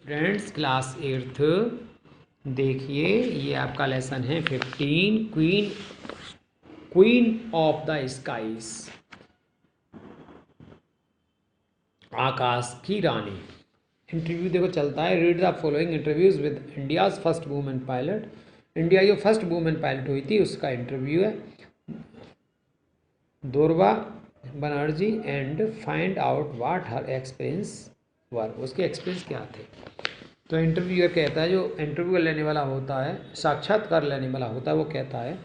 Students class 8th देखिए, ये आपका लेसन है 15 क्वीन ऑफ द स्काईज, आकाश की रानी। इंटरव्यू देखो चलता है। Read the following interviews with India's first women pilot. India जो फर्स्ट वुमेन पायलट हुई थी उसका इंटरव्यू है, Durba Banerjee, and find out what her experience were. उसके एक्सपीरियंस क्या थे। तो इंटरव्यूअर कहता है, जो इंटरव्यू लेने वाला होता है, साक्षात्कार लेने वाला होता है, वो कहता है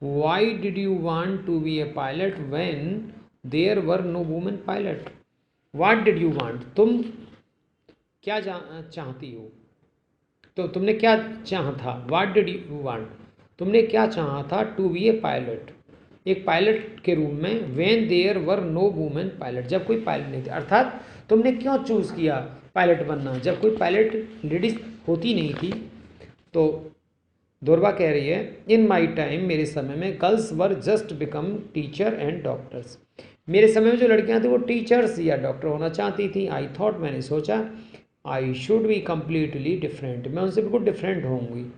why did you want to be a pilot when there were no women pilot. What did you want, तुम क्या चाहती हो, तो तुमने क्या चाहा था। व्हाट डिड यू वांट, तुमने क्या चाहा था। टू बी ए पायलट, एक पायलट के रूप में। When there were no women pilot, जब कोई पायलट नहीं थी। अर्थात तुमने क्यों चूज़ किया पायलट बनना, जब कोई पायलट लेडीज होती नहीं थी। तो दोरवा कह रही है इन माई टाइम, मेरे समय में girls were just become teacher and doctors. मेरे समय में जो लड़कियां थी वो टीचर्स या डॉक्टर होना चाहती थी। आई थॉट, मैंने सोचा, I should be completely different, मैं उनसे बिल्कुल डिफरेंट होंगी।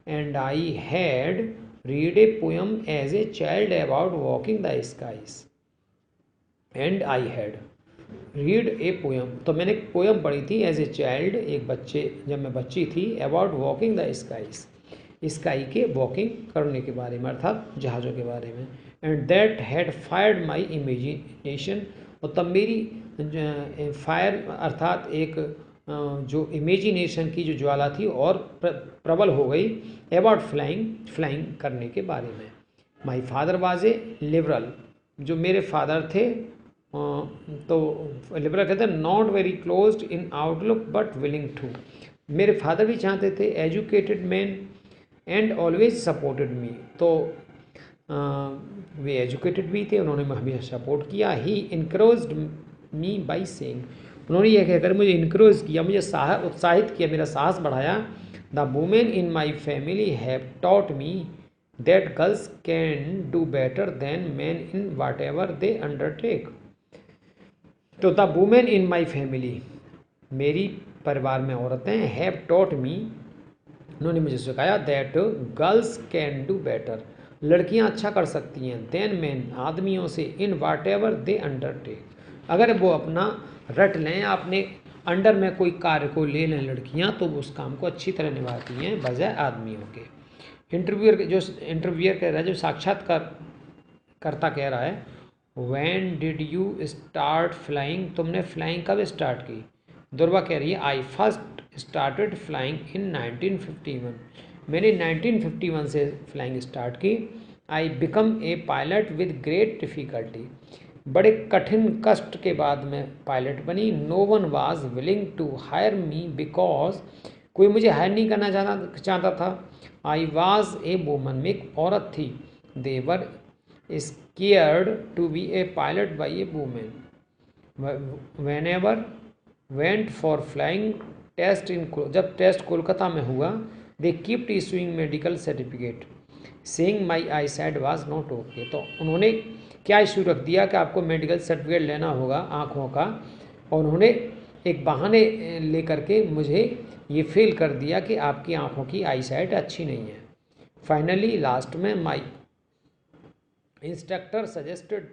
And I had read a poem as a child about walking the skies. And I had read a poem, तो मैंने एक पोएम पढ़ी थी एज ए चाइल्ड, एक बच्चे, जब मैं बच्ची थी, about walking the skies, sky के वॉकिंग करने के बारे में, अर्थात जहाज़ों के बारे में। And that had fired my imagination, और तब मेरी फायर अर्थात एक जो इमेजिनेशन की जो ज्वाला थी और प्रबल हो गई, अबाउट फ्लाइंग करने के बारे में। My father was a liberal, जो मेरे फादर थे तो लिबरल कहते हैं not very closed in outlook but willing to. मेरे फादर भी चाहते थे educated man and always supported me, तो वे एजुकेटेड भी थे, उन्होंने हमें सपोर्ट किया। He encouraged me by saying, उन्होंने यह कहकर मुझे इनकरेज किया, मुझे उत्साहित किया, मेरा साहस बढ़ाया। The women in my family have taught me that girls can do better than man in whatever they undertake. तो the women in my family, मेरी परिवार में औरतें, हैव टॉट मी, उन्होंने मुझे सिखाया, that girls can do better, लड़कियां अच्छा कर सकती हैं, देन मैन, आदमियों से, इन वाट एवर दे अंडरटेक, अगर वो अपना रट लें, अपने अंडर में कोई कार्य को ले लें लड़कियां, तो वो उस काम को अच्छी तरह निभाती हैं बजाय आदमियों के। इंटरव्यूअर कह रहा है, जो साक्षात्कार करता कह रहा है, when did you start flying, तुमने फ्लाइंग कब स्टार्ट की। दुर्वा कह रही है I first started flying in 1951, मैंने 1951 से फ्लाइंग स्टार्ट की। I became a pilot with great difficulty, बड़े कठिन कष्ट के बाद मैं पायलट बनी। No one was willing to hire me because, कोई मुझे हायर नहीं करना चाहता था। आई वाज ए वुमन, मैं एक औरत थी। दे वर scared to be a pilot by a woman. Whenever went for flying test in, जब टेस्ट कोलकाता में हुआ, they kept issuing medical certificate saying my eyesight was not okay, तो उन्होंने क्या इशू रख दिया कि आपको मेडिकल सर्टिफिकेट लेना होगा आँखों का, और उन्होंने एक बहाने लेकर के मुझे ये फील कर दिया कि आपकी आँखों की आईसाइट अच्छी नहीं है। फाइनली लास्ट में माई इंस्ट्रक्टर सजेस्टेड,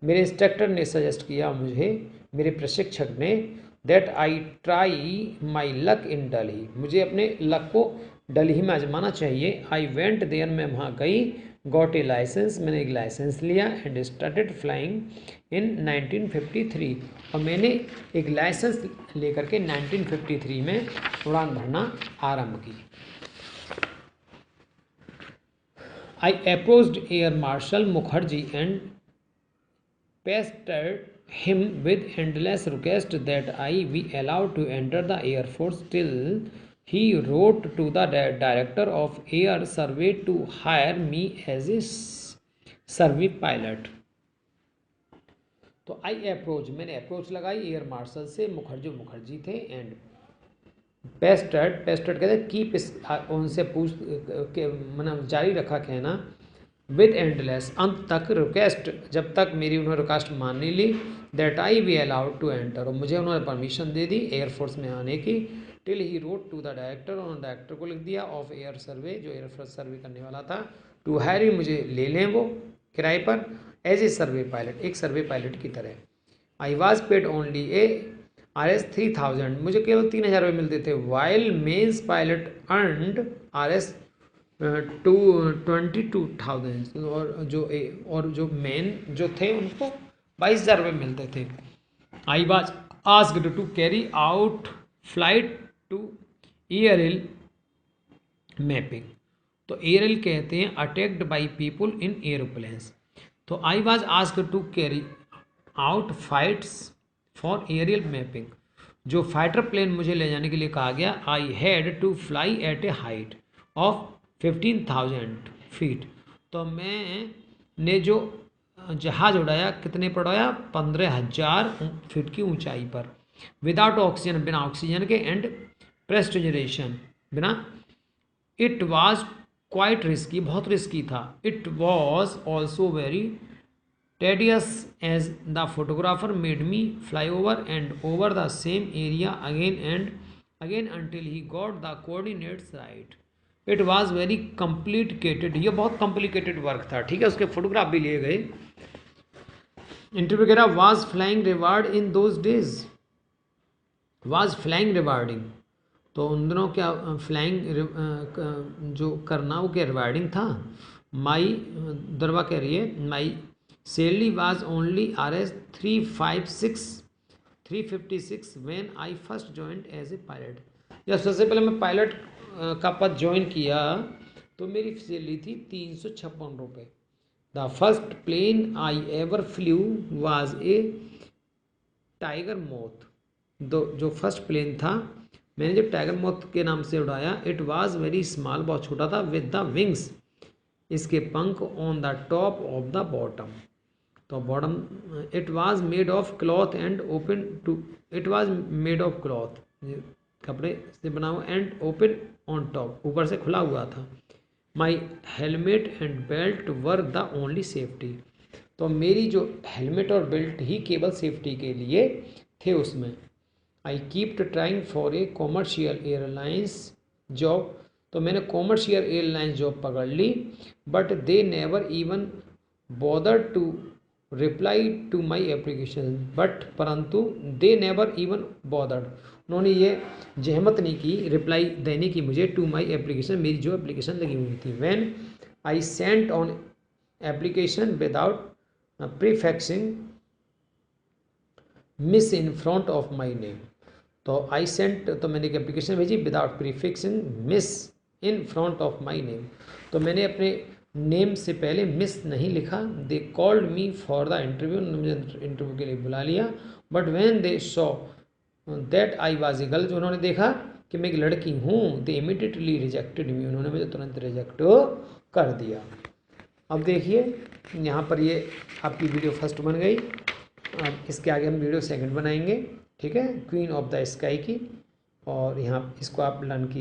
मेरे इंस्ट्रक्टर ने सजेस्ट किया मुझे, मेरे प्रशिक्षक ने, that I try my luck in Delhi, मुझे अपने लक को दिल्ली में आजमाना चाहिए। आई वेंट देयर, मैं वहाँ गई। गॉट ए लाइसेंस, मैंने एक लाइसेंस लिया। एंड स्टार्टेड फ्लाइंग इन 1953, और मैंने एक लाइसेंस लेकर के 1953 में उड़ान भरना आरंभ की। I approached Air Marshal Mukherjee and pestered him with endless requests that I be allowed to enter the Air Force, till he wrote to the Director of Air Survey to hire me as a survey pilot. तो I approach, मैंने approach लगाई air marshal से, मुखर्जी थे, and pasted कहते keep, उनसे पूछ के मतलब जारी रखा कहना, विद एंडलेस, अंत तक रिक्वेस्ट, जब तक मेरी उन्होंने रिक्वेस्ट मान नहीं ली, that I be allowed to enter, और मुझे उन्होंने परमिशन दे दी एयरफोर्स में आने की, till he wrote to the director, उन्होंने डायरेक्टर को लिख दिया ऑफ एयर सर्वे, जो एयरफोर्स सर्वे करने वाला था, टू हायर, मुझे ले लें वो किराए पर, एज ए सर्वे पायलट, एक सर्वे पायलट की तरह। I was paid only RS 3000, मुझे केवल 3000 रुपये मिलते थे, while men's pilot earned RS 22,000, और जो मेन जो थे उनको 22,000 रुपये मिलते थे। I was asked to carry out flight to aerial mapping, तो एयरल कहते हैं attacked by people in aeroplanes, तो I was asked to carry out fights for aerial mapping, जो फाइटर प्लेन मुझे ले जाने के लिए कहा गया, I had to fly at a height of 15,000 feet, तो मैंने जो जहाज़ उड़ाया कितने पर उड़ाया, 15,000 फीट की ऊंचाई पर, विदाउट ऑक्सीजन, बिना ऑक्सीजन के, एंड प्रेस्टिजरेशन, बिना, इट वॉज क्वाइट रिस्की, बहुत रिस्की था, it was also very tedious as the photographer made me fly over and over the same area again and again until he got the coordinates right. It was very complicated, ये बहुत complicated work था, ठीक है, उसके photograph भी लिए गए। Interview कह रहा, was flying reward in those days, was flying rewarding, तो उन दिनों क्या फ्लाइंग जो करना वो क्या रिवार्डिंग था। माई दरवा कह रही है, my salary was only RS 356 when I first joined as a pilot, जब सबसे पहले मैं पायलट का पद ज्वाइन किया तो मेरी सैलरी थी 356 रुपये। The first plane I ever flew was a Tiger Moth, जो फर्स्ट प्लेन था मैंने जब टाइगर मोथ के नाम से उड़ाया, इट वाज वेरी स्मॉल, बहुत छोटा था, विद द विंग्स, इसके पंख, on the top of the bottom, तो bottom, it was made of cloth and open to, it was made of cloth, कपड़े से बना हुआ, एंड ओपन ऑन टॉप, ऊपर से खुला हुआ था। My helmet and belt were the only safety, तो मेरी जो हेलमेट और बेल्ट ही केवल सेफ्टी के लिए थे उसमें। I kept trying for a commercial airlines job, तो मैंने कॉमर्शियल एयरलाइंस जॉब पकड़ ली, but they never even bother to reply to my application, but परंतु दे नेवर इवन बॉदर्ड, उन्होंने ये जहमत नहीं की रिप्लाई देने की मुझे, टू माई एप्लीकेशन, मेरी जो एप्लीकेशन लगी हुई थी। When I sent on application without prefixing miss in front of my name, तो आई सेंट, तो मैंने एक एप्लीकेशन भेजी without prefixing miss in front of my name, तो मैंने अपने नेम से पहले मिस नहीं लिखा। They called me for the interview, मुझे इंटरव्यू के लिए बुला लिया, but when they saw that I was a girl, जो उन्होंने देखा कि मैं एक लड़की हूँ, दे इमीडिएटली रिजेक्टेड मी, उन्होंने मुझे तुरंत रिजेक्ट कर दिया। अब देखिए यहाँ पर ये आपकी वीडियो फर्स्ट बन गई, अब इसके आगे हम वीडियो सेकंड बनाएंगे, ठीक है, क्वीन ऑफ द स्काई की, और यहाँ इसको आप लर्न कीजिए।